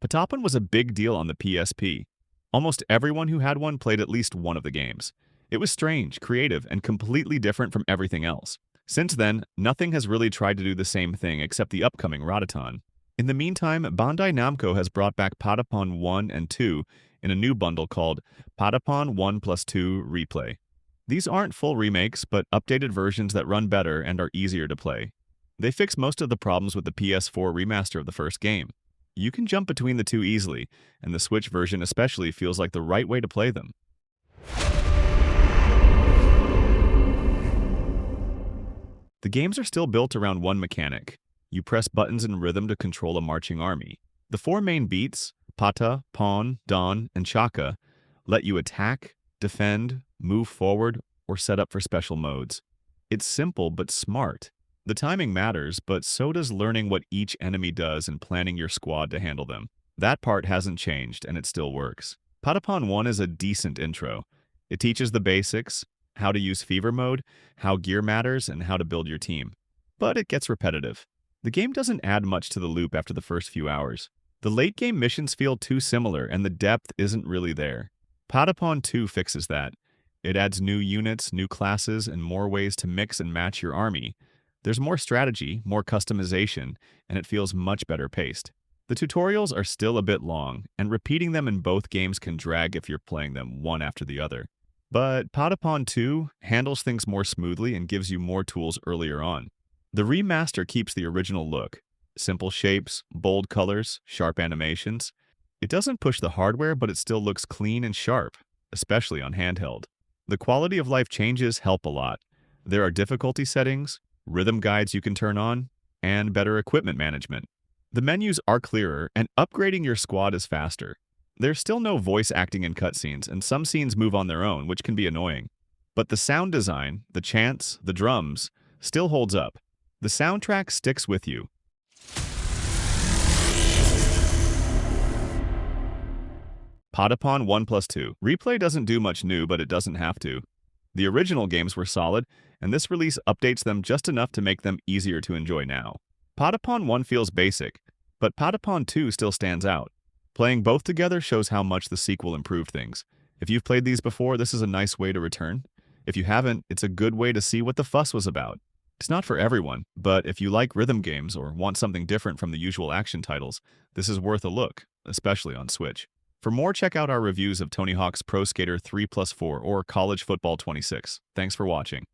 Patapon was a big deal on the PSP. Almost everyone who had one played at least one of the games. It was strange, creative, and completely different from everything else. Since then, nothing has really tried to do the same thing except the upcoming Rotaton. In the meantime, Bandai Namco has brought back Patapon 1 and 2 in a new bundle called Patapon 1+2 Replay. These aren't full remakes, but updated versions that run better and are easier to play. They fix most of the problems with the PS4 remaster of the first game. You can jump between the two easily, and the Switch version especially feels like the right way to play them. The games are still built around one mechanic. You press buttons in rhythm to control a marching army. The four main beats, Pata, Pawn, Don, and Chaka, let you attack, defend, move forward, or set up for special modes. It's simple but smart. The timing matters, but so does learning what each enemy does and planning your squad to handle them. That part hasn't changed, and it still works. Patapon 1 is a decent intro. It teaches the basics, how to use fever mode, how gear matters, and how to build your team. But it gets repetitive. The game doesn't add much to the loop after the first few hours. The late-game missions feel too similar, and the depth isn't really there. Patapon 2 fixes that. It adds new units, new classes, and more ways to mix and match your army. There's more strategy, more customization, and it feels much better paced. The tutorials are still a bit long, and repeating them in both games can drag if you're playing them one after the other. But Patapon 2 handles things more smoothly and gives you more tools earlier on. The remaster keeps the original look. Simple shapes, bold colors, sharp animations. It doesn't push the hardware, but it still looks clean and sharp, especially on handheld. The quality of life changes help a lot. There are difficulty settings, rhythm guides you can turn on, and better equipment management. The menus are clearer, and upgrading your squad is faster. There's still no voice acting in cutscenes, and some scenes move on their own, which can be annoying. But the sound design, the chants, the drums, still holds up. The soundtrack sticks with you. Patapon 1+2. Replay doesn't do much new, but it doesn't have to. The original games were solid, and this release updates them just enough to make them easier to enjoy now. Patapon 1 feels basic, but Patapon 2 still stands out. Playing both together shows how much the sequel improved things. If you've played these before, this is a nice way to return. If you haven't, it's a good way to see what the fuss was about. It's not for everyone, but if you like rhythm games or want something different from the usual action titles, this is worth a look, especially on Switch. For more, check out our reviews of Tony Hawk's Pro Skater 3+4 or College Football 26. Thanks for watching.